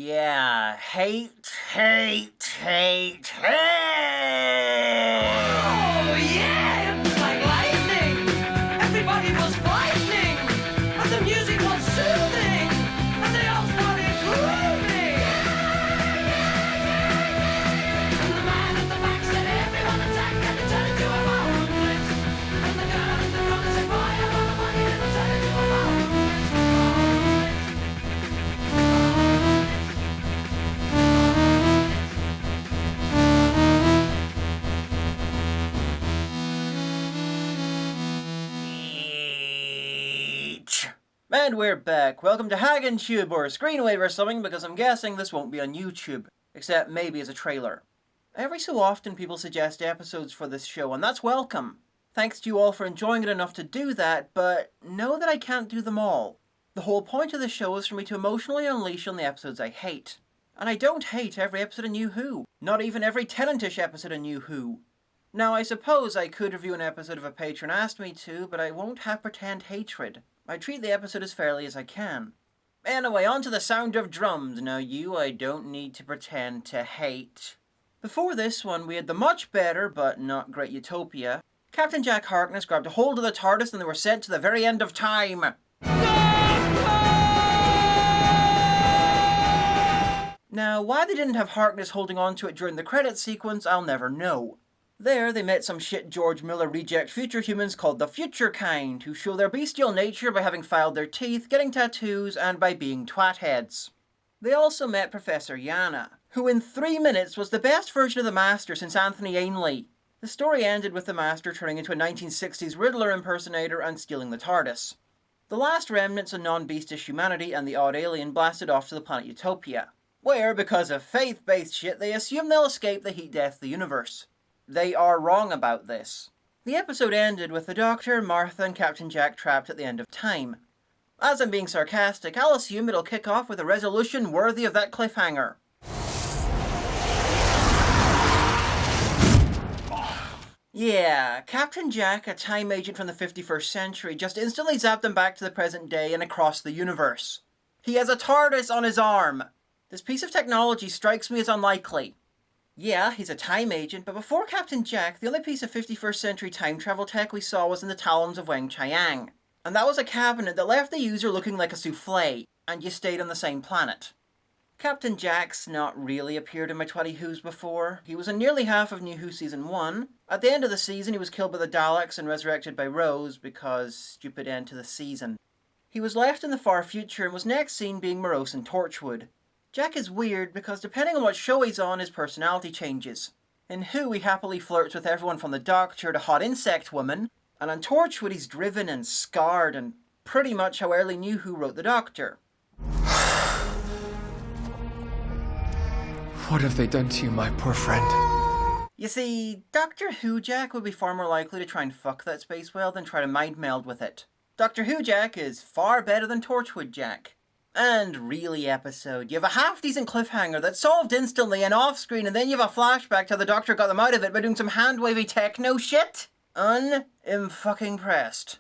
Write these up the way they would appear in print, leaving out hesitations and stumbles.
Yeah, hate, hate, hate, hate! Oh yeah, it's like lightning. Everybody was frightening, and the music was soothing, and they all started grooving. And the man at the back said everyone attack, and it turned into a mountain blitz. And the girl in the corner said fire on the money, and it turned into a mountain blitz. And we're back. Welcome to HaggingTube, or Screenwave or something, because I'm guessing this won't be on YouTube. Except maybe as a trailer. Every so often people suggest episodes for this show, and that's welcome. Thanks to you all for enjoying it enough to do that, but know that I can't do them all. The whole point of the show is for me to emotionally unleash on the episodes I hate. And I don't hate every episode of New Who. Not even every Tennant-ish episode of New Who. Now, I suppose I could review an episode if a patron asked me to, but I won't have pretend hatred. I treat the episode as fairly as I can. Anyway, on to the sound of drums. Now I don't need to pretend to hate. Before this one, we had the much better, but not great Utopia. Captain Jack Harkness grabbed a hold of the TARDIS and they were sent to the very end of time. Now, why they didn't have Harkness holding on to it during the credits sequence, I'll never know. There, they met some shit George Miller reject future humans called the Future Kind, who show their bestial nature by having filed their teeth, getting tattoos, and by being twatheads. They also met Professor Yana, who in 3 minutes was the best version of the Master since Anthony Ainley. The story ended with the Master turning into a 1960s Riddler impersonator and stealing the TARDIS. The last remnants of non-beastish humanity and the odd alien blasted off to the planet Utopia, where, because of faith-based shit, they assume they'll escape the heat death of the universe. They are wrong about this. The episode ended with the Doctor, Martha, and Captain Jack trapped at the end of time. As I'm being sarcastic, I'll assume it'll kick off with a resolution worthy of that cliffhanger. Yeah, Captain Jack, a time agent from the 51st century, just instantly zapped them back to the present day and across the universe. He has a TARDIS on his arm. This piece of technology strikes me as unlikely. Yeah, he's a time agent, but before Captain Jack, the only piece of 51st century time travel tech we saw was in the talons of Wang Chiang. And that was a cabinet that left the user looking like a souffle, and you stayed on the same planet. Captain Jack's not really appeared in my Twatty Who's before. He was in nearly half of New Who Season 1. At the end of the season, he was killed by the Daleks and resurrected by Rose, because stupid end to the season. He was left in the far future and was next seen being morose in Torchwood. Jack is weird because depending on what show he's on, his personality changes. In Who, he happily flirts with everyone from the Doctor to Hot Insect Woman, and on Torchwood he's driven and scarred and pretty much how early New Who wrote the Doctor. What have they done to you, my poor friend? You see, Doctor Who Jack would be far more likely to try and fuck that space whale than try to mind meld with it. Doctor Who Jack is far better than Torchwood Jack. And really episode, you have a half-decent cliffhanger that's solved instantly and off-screen, and then you have a flashback to how the Doctor got them out of it by doing some hand-wavy techno shit? Un-fucking-pressed.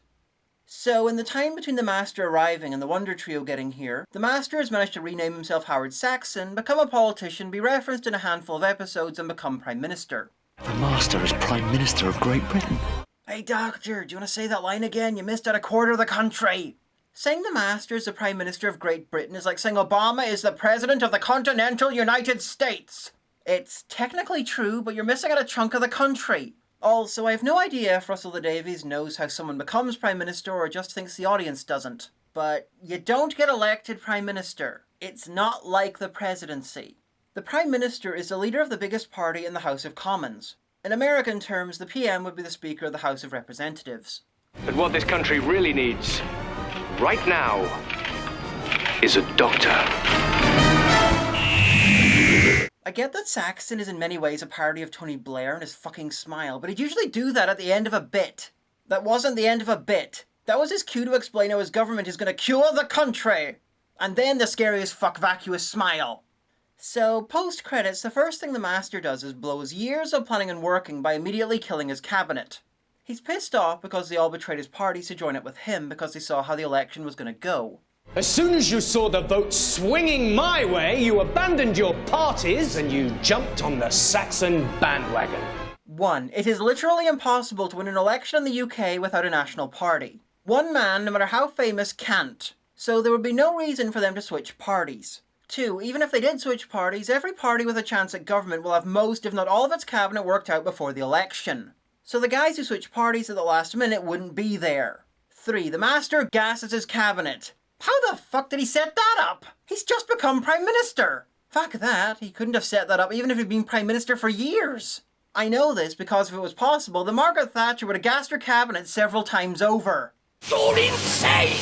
So, in the time between the Master arriving and the Wonder Trio getting here, the Master has managed to rename himself Howard Saxon, become a politician, be referenced in a handful of episodes, and become Prime Minister. The Master is Prime Minister of Great Britain. Hey Doctor, do you want to say that line again? You missed out a quarter of the country! Saying the Master is the Prime Minister of Great Britain is like saying Obama is the President of the continental United States. It's technically true, but you're missing out a chunk of the country. Also, I have no idea if Russell T Davies knows how someone becomes Prime Minister or just thinks the audience doesn't. But you don't get elected Prime Minister. It's not like the presidency. The Prime Minister is the leader of the biggest party in the House of Commons. In American terms, the PM would be the Speaker of the House of Representatives. But what this country really needs, right now, is a doctor. I get that Saxon is in many ways a parody of Tony Blair and his fucking smile, but he'd usually do that at the end of a bit. That wasn't the end of a bit. That was his cue to explain how his government is going to cure the country. And then the scariest fuck vacuous smile. So, post-credits, the first thing the Master does is blow his years of planning and working by immediately killing his cabinet. He's pissed off because they all betrayed his party to join up with him because they saw how the election was going to go. As soon as you saw the vote swinging my way, you abandoned your parties and you jumped on the Saxon bandwagon. 1. It is literally impossible to win an election in the UK without a national party. One man, no matter how famous, can't. So there would be no reason for them to switch parties. 2. Even if they did switch parties, every party with a chance at government will have most, if not all of its cabinet worked out before the election. So the guys who switch parties at the last minute wouldn't be there. 3. The Master gasses his cabinet. How the fuck did he set that up? He's just become Prime Minister! Fuck that, he couldn't have set that up even if he'd been Prime Minister for years. I know this because if it was possible, then Margaret Thatcher would have gassed her cabinet several times over. You're insane!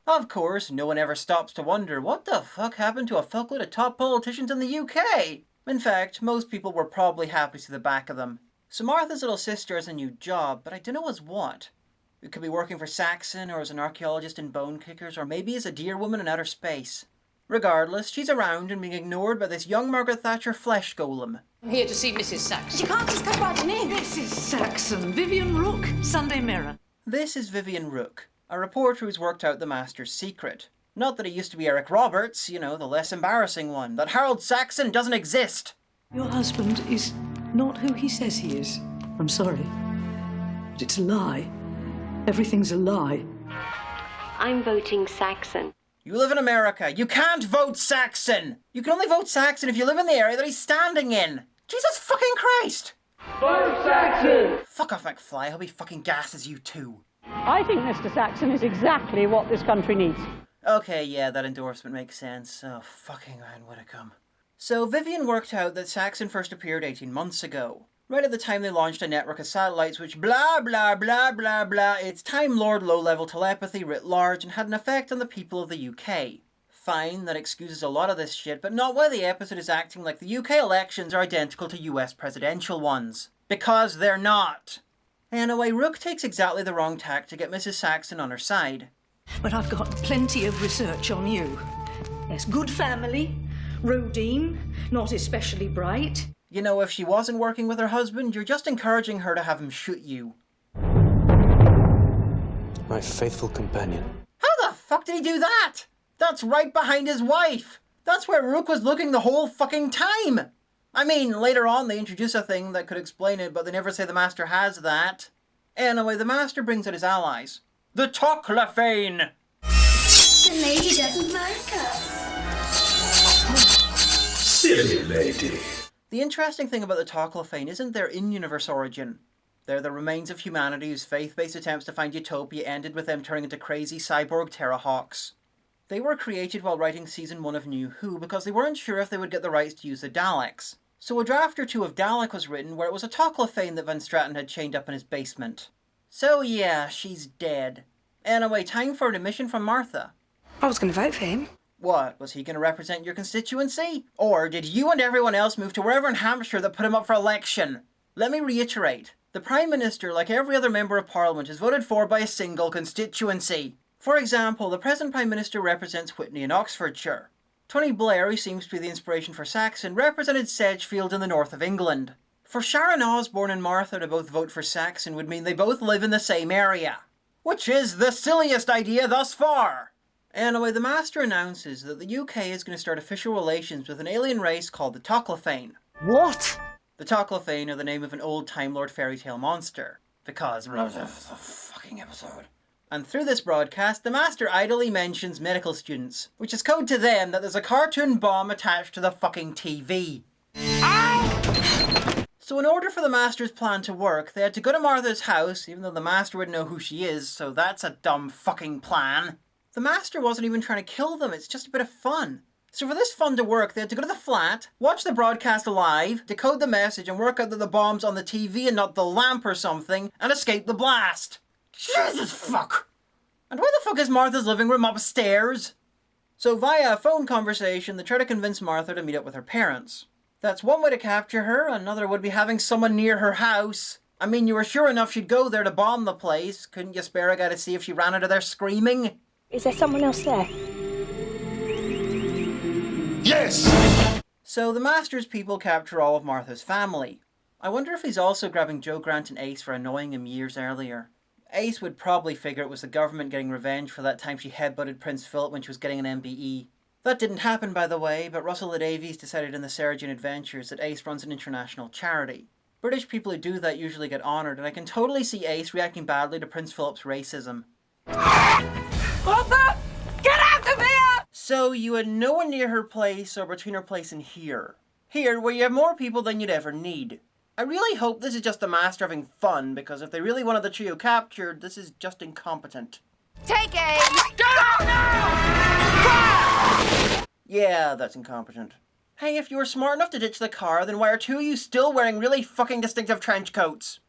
Of course, no one ever stops to wonder what the fuck happened to a fuckload of top politicians in the UK. In fact, most people were probably happy to see the back of them. So Martha's little sister has a new job, but I don't know as what. It could be working for Saxon, or as an archaeologist in Bone Kickers, or maybe as a deer woman in outer space. Regardless, she's around and being ignored by this young Margaret Thatcher flesh golem. I'm here to see Mrs. Saxon. You can't just come barging in. Mrs. Saxon, Vivian Rook, Sunday Mirror. This is Vivian Rook, a reporter who's worked out the Master's secret. Not that he used to be Eric Roberts, you know, the less embarrassing one, that Harold Saxon doesn't exist. Your husband is not who he says he is. I'm sorry. But it's a lie. Everything's a lie. I'm voting Saxon. You live in America. You can't vote Saxon. You can only vote Saxon if you live in the area that he's standing in. Jesus fucking Christ. Vote Saxon! Fuck off, McFly. I hope he fucking gasses you too. I think Mr. Saxon is exactly what this country needs. Okay, yeah, that endorsement makes sense. Oh, fucking man, would it come. So Vivian worked out that Saxon first appeared 18 months ago. Right at the time they launched a network of satellites which blah blah blah blah blah its Time Lord low-level telepathy writ large and had an effect on the people of the UK. Fine, that excuses a lot of this shit, but not why the episode is acting like the UK elections are identical to US presidential ones. Because they're not. Anyway, Rook takes exactly the wrong tack to get Mrs. Saxon on her side. But I've got plenty of research on you. Yes, good family, Rodine, not especially bright. You know, if she wasn't working with her husband, you're just encouraging her to have him shoot you. My faithful companion. How the fuck did he do that? That's right behind his wife. That's where Rook was looking the whole fucking time. I mean, later on they introduce a thing that could explain it, but they never say the Master has that. Anyway, the Master brings out his allies. The Toclafane! The lady doesn't like us. Silly lady. The interesting thing about the Toclafane isn't their in-universe origin. They're the remains of humanity whose faith-based attempts to find Utopia ended with them turning into crazy cyborg Terrahawks. They were created while writing Season 1 of New Who because they weren't sure if they would get the rights to use the Daleks. So a draft or two of Dalek was written where it was a Toclafane that Van Straten had chained up in his basement. So yeah, she's dead. Anyway, time for an admission from Martha. I was going to vote for him. What, was he going to represent your constituency? Or did you and everyone else move to wherever in Hampshire that put him up for election? Let me reiterate. The Prime Minister, like every other Member of Parliament, is voted for by a single constituency. For example, the present Prime Minister represents Witney in Oxfordshire. Tony Blair, who seems to be the inspiration for Saxon, represented Sedgefield in the north of England. For Sharon Osbourne and Martha to both vote for Saxon would mean they both live in the same area. Which is the silliest idea thus far! Anyway, the Master announces that the UK is going to start official relations with an alien race called the Toclafane. What? The Toclafane are the name of an old Time Lord fairy tale monster. Because the fucking episode. And through this broadcast, the Master idly mentions medical students, which is code to them that there's a cartoon bomb attached to the fucking TV. Ow! So in order for the Master's plan to work, they had to go to Martha's house, even though the Master wouldn't know who she is, so that's a dumb fucking plan. The Master wasn't even trying to kill them, it's just a bit of fun. So for this fun to work, they had to go to the flat, watch the broadcast live, decode the message and work out that the bomb's on the TV and not the lamp or something, and escape the blast. Jesus fuck! And why the fuck is Martha's living room upstairs? So via a phone conversation, they try to convince Martha to meet up with her parents. That's one way to capture her, another would be having someone near her house. I mean, you were sure enough she'd go there to bomb the place. Couldn't you spare a guy to see if she ran out of there screaming? Is there someone else there? Yes! So the Master's people capture all of Martha's family. I wonder if he's also grabbing Joe Grant and Ace for annoying him years earlier. Ace would probably figure it was the government getting revenge for that time she headbutted Prince Philip when she was getting an MBE. That didn't happen, by the way, but Russell L Davies decided in the Sarah Adventures that Ace runs an international charity. British people who do that usually get honoured, and I can totally see Ace reacting badly to Prince Philip's racism. Arthur! Get out of here! So you had no one near her place or between her place and here. Here, where you have more people than you'd ever need. I really hope this is just the Master having fun, because if they really wanted the trio captured, this is just incompetent. Take aim! Get out now! Yeah, that's incompetent. Hey, if you were smart enough to ditch the car, then why are two of you still wearing really fucking distinctive trench coats?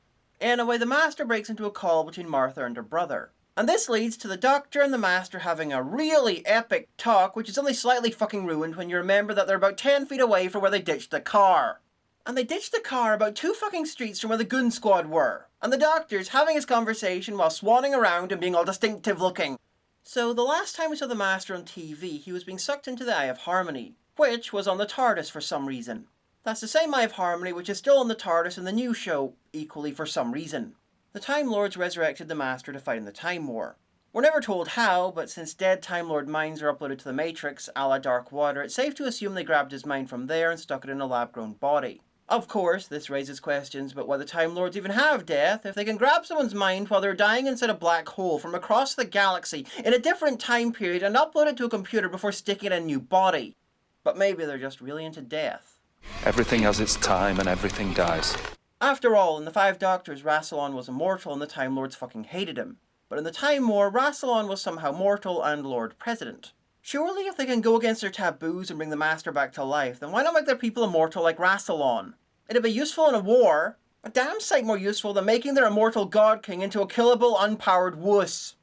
Anyway, the Master breaks into a call between Martha and her brother. And this leads to the Doctor and the Master having a really epic talk, which is only slightly fucking ruined when you remember that they're about 10 feet away from where they ditched the car. And they ditched the car about 2 fucking streets from where the goon squad were. And the Doctor's having his conversation while swanning around and being all distinctive looking. So the last time we saw the Master on TV, he was being sucked into the Eye of Harmony, which was on the TARDIS for some reason. That's the same Eye of Harmony which is still on the TARDIS in the new show, equally for some reason. The Time Lords resurrected the Master to fight in the Time War. We're never told how, but since dead Time Lord minds are uploaded to the Matrix, a la Dark Water, it's safe to assume they grabbed his mind from there and stuck it in a lab-grown body. Of course, this raises questions about why the Time Lords even have death if they can grab someone's mind while they're dying inside a black hole from across the galaxy in a different time period and upload it to a computer before sticking it in a new body. But maybe they're just really into death. Everything has its time and everything dies. After all, in the Five Doctors, Rassilon was immortal and the Time Lords fucking hated him. But in the Time War, Rassilon was somehow mortal and Lord President. Surely if they can go against their taboos and bring the Master back to life, then why not make their people immortal like Rassilon? It'd be useful in a war, a damn sight more useful than making their immortal God King into a killable, unpowered wuss.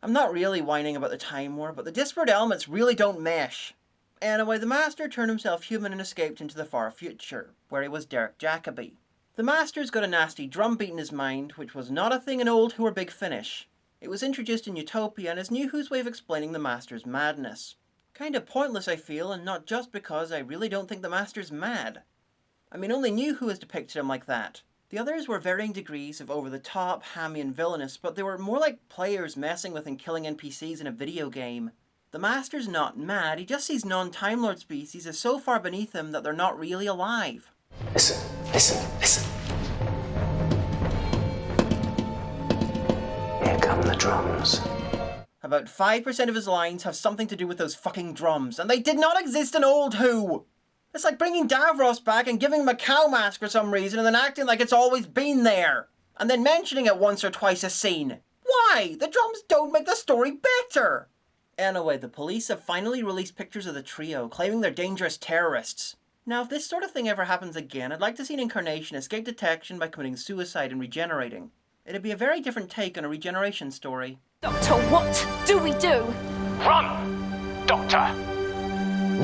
I'm not really whining about the Time War, but the disparate elements really don't mesh. Anyway, the Master turned himself human and escaped into the far future, where he was Derek Jacobi. The Master's got a nasty drum beat in his mind, which was not a thing in Old Who or Big Finish. It was introduced in Utopia and is New Who's way of explaining the Master's madness. Kinda pointless, I feel, and not just because I really don't think the Master's mad. I mean, only New Who has depicted him like that. The others were varying degrees of over-the-top, hammy and villainous, but they were more like players messing with and killing NPCs in a video game. The Master's not mad, he just sees non-Time Lord species as so far beneath him that they're not really alive. Listen, listen, listen. Here come the drums. About 5% of his lines have something to do with those fucking drums, and they did not exist in Old Who! It's like bringing Davros back and giving him a cow mask for some reason and then acting like it's always been there. And then mentioning it once or twice a scene. Why? The drums don't make the story better! Anyway, the police have finally released pictures of the trio, claiming they're dangerous terrorists. Now, if this sort of thing ever happens again, I'd like to see an incarnation escape detection by committing suicide and regenerating. It'd be a very different take on a regeneration story. Doctor, what do we do? Run, Doctor!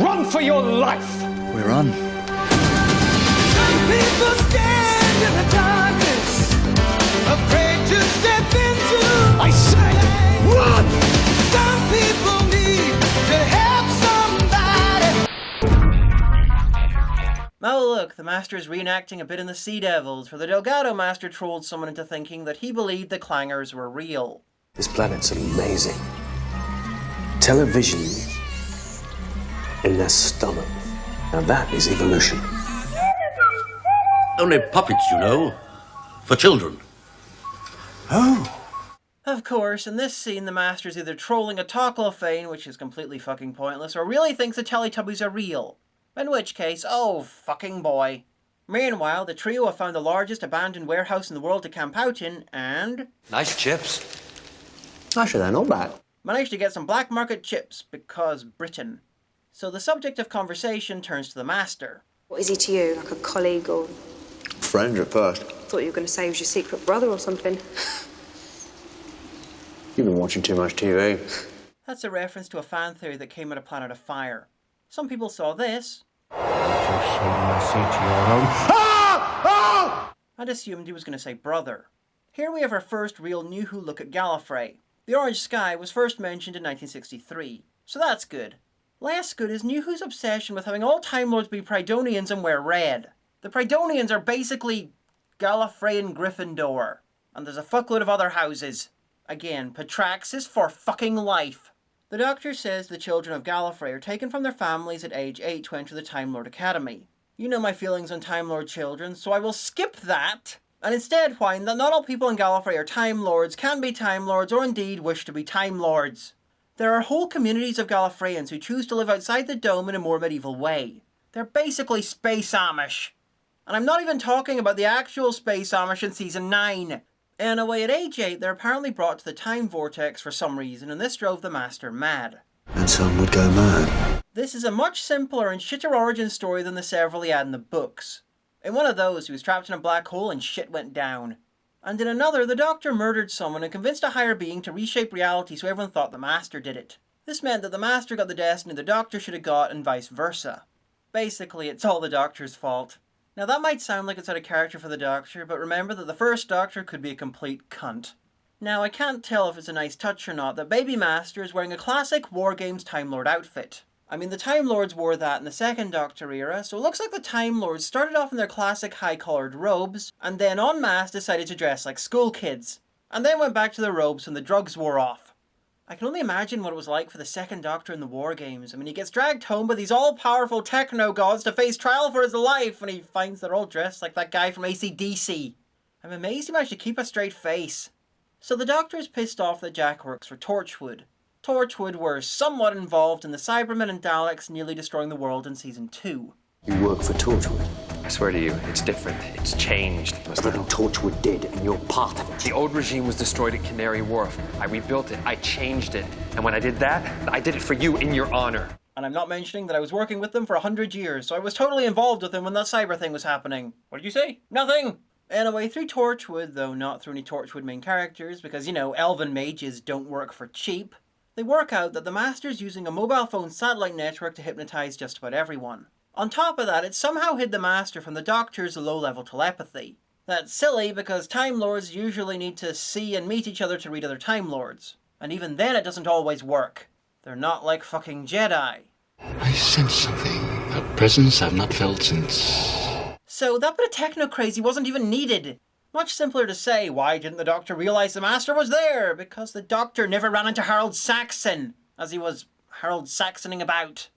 Run for your life! We're on. Some people stand in the darkness, afraid to step into. I said, run! Some people need to help somebody. Oh look, the Master is reenacting a bit in the Sea Devils, where the Delgado Master trolled someone into thinking that he believed the clangers were real. This planet's amazing. Television in their stomach. Now that is evolution. Only puppets, you know. For children. Oh. Of course, in this scene the Master's either trolling a Toclafane, which is completely fucking pointless, or really thinks the Teletubbies are real. In which case, oh fucking boy. Meanwhile, the trio have found the largest abandoned warehouse in the world to camp out in, and... Nice chips. Actually, they're not bad. managed to get some black market chips, because Britain. So the subject of conversation turns to the Master. What is he to you, like a colleague or... Friend at first. Thought you were going to say he was your secret brother or something. You've been watching too much TV. That's a reference to a fan theory that came out of Planet of Fire. Some people saw this and assumed he was going to say brother. Here we have our first real New Who look at Gallifrey. The orange sky was first mentioned in 1963, so that's good. Less good is New Who's obsession with having all Time Lords be Prydonians and wear red. The Prydonians are basically Galifreyan Gryffindor, and there's a fuckload of other houses. Again, Patraxis for fucking life. The Doctor says the children of Galifrey are taken from their families at age 8 to enter the Time Lord Academy. You know my feelings on Time Lord children, so I will skip that, and instead whine that not all people in Galifrey are Time Lords, can be Time Lords, or indeed wish to be Time Lords. There are whole communities of Galifreyans who choose to live outside the dome in a more medieval way. They're basically space Amish. And I'm not even talking about the actual space Amish in Season 9. Anyway, at age 8, they're apparently brought to the Time Vortex for some reason, and this drove the Master mad. And some would go mad. This is a much simpler and shitter origin story than the several he had in the books. In one of those, he was trapped in a black hole and shit went down. And in another, the Doctor murdered someone and convinced a higher being to reshape reality so everyone thought the Master did it. This meant that the Master got the destiny the Doctor should have got, and vice versa. Basically, it's all the Doctor's fault. Now that might sound like it's out of character for the Doctor, but remember that the first Doctor could be a complete cunt. Now I can't tell if it's a nice touch or not that Baby Master is wearing a classic War Games Time Lord outfit. I mean, the Time Lords wore that in the second Doctor era, so it looks like the Time Lords started off in their classic high-collared robes, and then en masse decided to dress like school kids, and then went back to their robes when the drugs wore off. I can only imagine what it was like for the second Doctor in the War Games. I mean, he gets dragged home by these all-powerful techno-gods to face trial for his life, and he finds they're all dressed like that guy from AC/DC. I'm amazed he managed to keep a straight face. So the Doctor is pissed off that Jack works for Torchwood. Torchwood were somewhat involved in the Cybermen and Daleks nearly destroying the world in Season 2. You work for Torchwood? I swear to you, it's different. It's changed. Everything Torchwood did, and you're part of it. The old regime was destroyed at Canary Wharf. I rebuilt it. I changed it. And when I did that, I did it for you in your honor. And I'm not mentioning that I was working with them for 100 years, so I was totally involved with them when that cyber thing was happening. What did you say? Nothing! Anyway, through Torchwood, though not through any Torchwood main characters, because, you know, elven mages don't work for cheap, they work out that the Master's using a mobile phone satellite network to hypnotise just about everyone. On top of that, it somehow hid the Master from the Doctor's low-level telepathy. That's silly because Time Lords usually need to see and meet each other to read other Time Lords. And even then it doesn't always work. They're not like fucking Jedi. I sense something, a presence I've not felt since... So that bit of techno-crazy wasn't even needed. Much simpler to say, why didn't the Doctor realise the Master was there? Because the Doctor never ran into Harold Saxon, as he was Harold Saxoning about.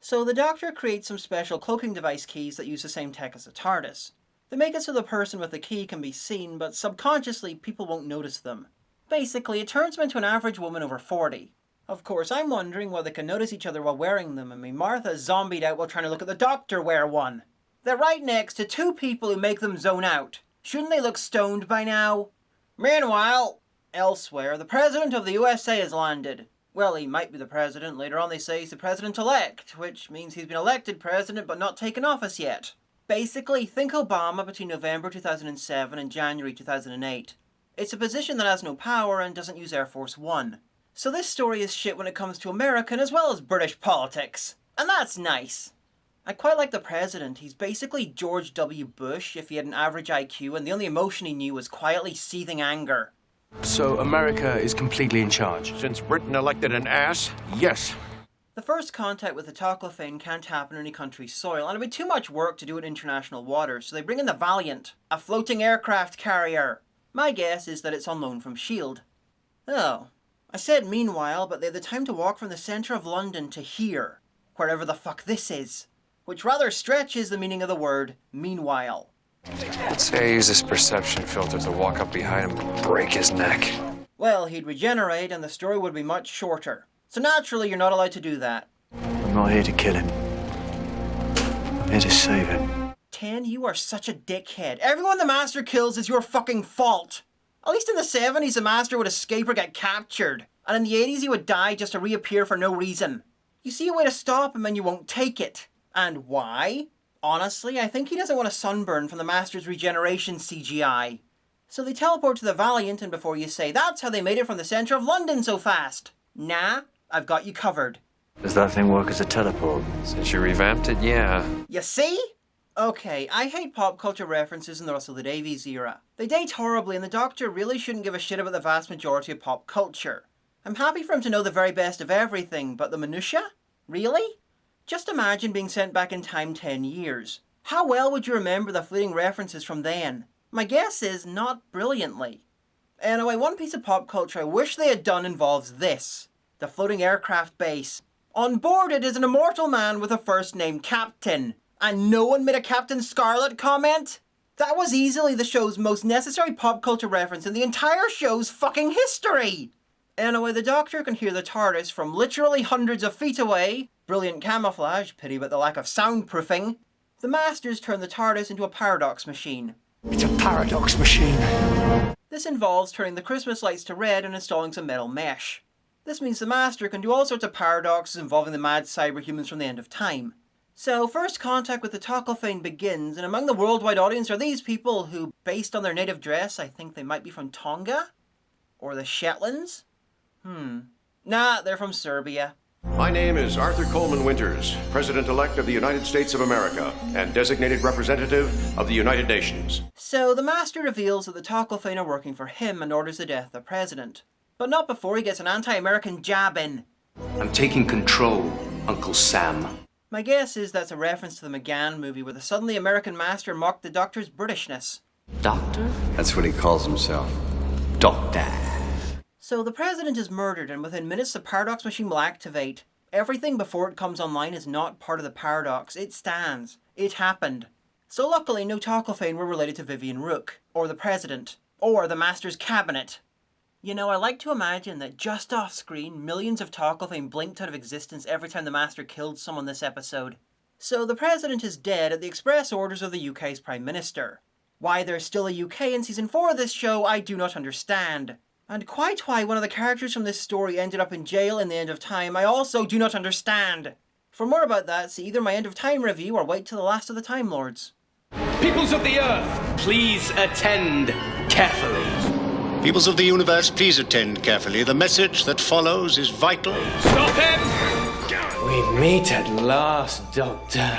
So the Doctor creates some special cloaking device keys that use the same tech as the TARDIS. They make it so the person with the key can be seen, but subconsciously people won't notice them. Basically, it turns them into an average woman over 40. Of course, I'm wondering whether they can notice each other while wearing them. I mean, Martha's zombied out while trying to look at the Doctor wear one. They're right next to two people who make them zone out. Shouldn't they look stoned by now? Meanwhile, elsewhere, the President of the USA has landed. Well, he might be the President. Later on they say he's the President-elect, which means he's been elected President but not taken office yet. Basically, think Obama between November 2007 and January 2008. It's a position that has no power and doesn't use Air Force One. So this story is shit when it comes to American as well as British politics. And that's nice. I quite like the President. He's basically George W. Bush if he had an average IQ and the only emotion he knew was quietly seething anger. So America is completely in charge? Since Britain elected an ass, yes. The first contact with the Toclafane can't happen on any country's soil, and it'd be too much work to do it in international waters, so they bring in the Valiant, a floating aircraft carrier. My guess is that it's on loan from S.H.I.E.L.D. Oh, I said meanwhile, but they had the time to walk from the centre of London to here, wherever the fuck this is, which rather stretches the meaning of the word meanwhile. Let's say I use this perception filter to walk up behind him and break his neck. Well, he'd regenerate and the story would be much shorter. So naturally, you're not allowed to do that. I'm not here to kill him. I'm here to save him. 10, you are such a dickhead. Everyone the Master kills is your fucking fault. At least in the 70s, the Master would escape or get captured. And in the 80s, he would die just to reappear for no reason. You see a way to stop him and you won't take it. And why? Honestly, I think he doesn't want a sunburn from the Master's regeneration CGI. So they teleport to the Valiant, and before you say, that's how they made it from the centre of London so fast. Nah, I've got you covered. Does that thing work as a teleport? Since you revamped it, yeah. You see? Okay, I hate pop culture references in the Russell T Davies era. They date horribly, and the Doctor really shouldn't give a shit about the vast majority of pop culture. I'm happy for him to know the very best of everything, but the minutiae? Really? Just imagine being sent back in time 10 years. How well would you remember the fleeting references from then? My guess is not brilliantly. Anyway, one piece of pop culture I wish they had done involves this. The floating aircraft base. On board it is an immortal man with a first name Captain. And no one made a Captain Scarlet comment? That was easily the show's most necessary pop culture reference in the entire show's fucking history! Anyway, the Doctor can hear the TARDIS from literally hundreds of feet away. Brilliant camouflage, pity about the lack of soundproofing. The Masters turn the TARDIS into a paradox machine. It's a paradox machine. This involves turning the Christmas lights to red and installing some metal mesh. This means the Master can do all sorts of paradoxes involving the mad cyberhumans from the end of time. So, first contact with the Toclafane begins, and among the worldwide audience are these people who, based on their native dress, I think they might be from Tonga? Or the Shetlands? Nah, they're from Serbia. My name is Arthur Coleman Winters, President-elect of the United States of America and designated representative of the United Nations. So, the Master reveals that the Toclafane are working for him and orders the death of the President. But not before he gets an anti-American jab in. I'm taking control, Uncle Sam. My guess is that's a reference to the McGann movie where the suddenly American Master mocked the Doctor's Britishness. Doctor? That's what he calls himself. Doctor. So the President is murdered, and within minutes the paradox machine will activate. Everything before it comes online is not part of the paradox. It stands. It happened. So luckily no Toclafane were related to Vivian Rook, or the President, or the Master's cabinet. You know, I like to imagine that just off screen, millions of Toclafane blinked out of existence every time the Master killed someone this episode. So the President is dead at the express orders of the UK's Prime Minister. Why there's still a UK in Season 4 of this show, I do not understand. And quite why one of the characters from this story ended up in jail in the End of Time, I also do not understand. For more about that, see either my End of Time review or wait till the last of the Time Lords. Peoples of the Earth, please attend carefully. Peoples of the universe, please attend carefully. The message that follows is vital. Stop him! We meet at last, Doctor.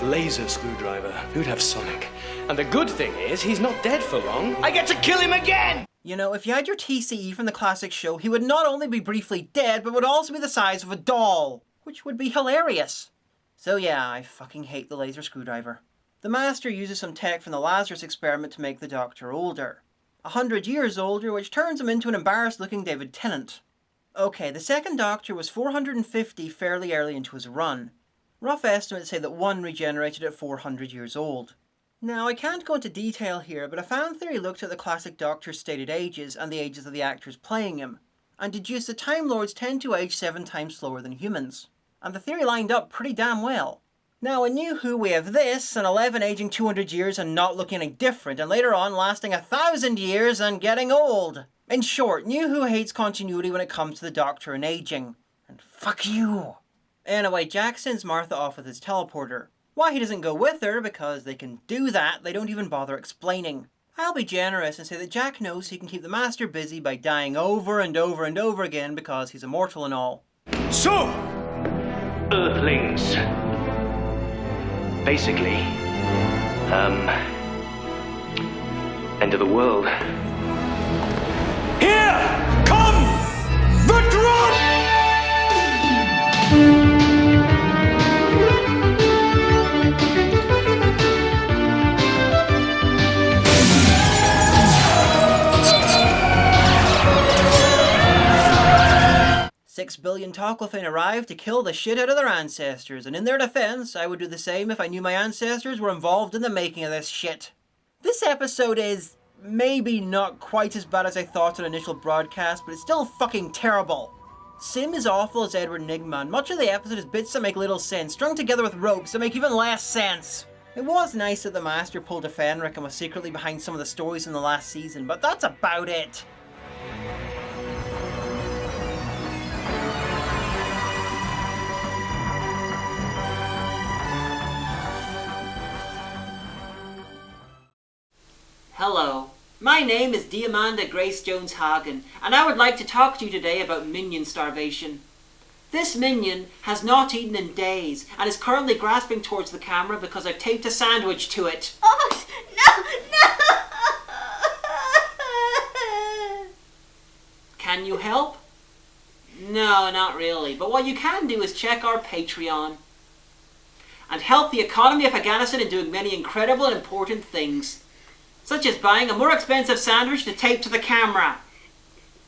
Laser screwdriver. Who'd have Sonic? And the good thing is, he's not dead for long. I get to kill him again! You know, if you had your TCE from the classic show, he would not only be briefly dead, but would also be the size of a doll. Which would be hilarious. So yeah, I fucking hate the laser screwdriver. The Master uses some tech from the Lazarus experiment to make the Doctor older. 100 years older, which turns him into an embarrassed-looking David Tennant. Okay, the second Doctor was 450 fairly early into his run. Rough estimates say that one regenerated at 400 years old. Now, I can't go into detail here, but a fan theory looked at the classic Doctor's stated ages and the ages of the actors playing him, and deduced that Time Lords tend to age 7 times slower than humans. And the theory lined up pretty damn well. Now, in New Who we have this, an 11 aging 200 years and not looking any different, and later on lasting 1,000 years and getting old. In short, New Who hates continuity when it comes to the Doctor and aging. And fuck you! Anyway, Jack sends Martha off with his teleporter. Why he doesn't go with her, because they can do that, they don't even bother explaining. I'll be generous and say that Jack knows he can keep the Master busy by dying over and over and over again because he's immortal and all. So, Earthlings. Basically, end of the world. Here come the drum! 6 billion Toclafane arrived to kill the shit out of their ancestors, and in their defense, I would do the same if I knew my ancestors were involved in the making of this shit. This episode is maybe not quite as bad as I thought on initial broadcast, but it's still fucking terrible. Sim is awful as Edward Nigma, and much of the episode is bits that make little sense, strung together with ropes that make even less sense. It was nice that the Master pulled a Fenric and was secretly behind some of the stories in the last season, but that's about it. Hello, my name is Diamanda Grace Jones-Hagen, and I would like to talk to you today about minion starvation. This minion has not eaten in days, and is currently grasping towards the camera because I've taped a sandwich to it. Oh, no! Can you help? No, not really, but what you can do is check our Patreon and help the economy of Afghanistan in doing many incredible and important things. such as buying a more expensive sandwich to tape to the camera.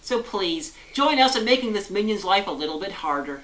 So please, join us in making this minion's life a little bit harder.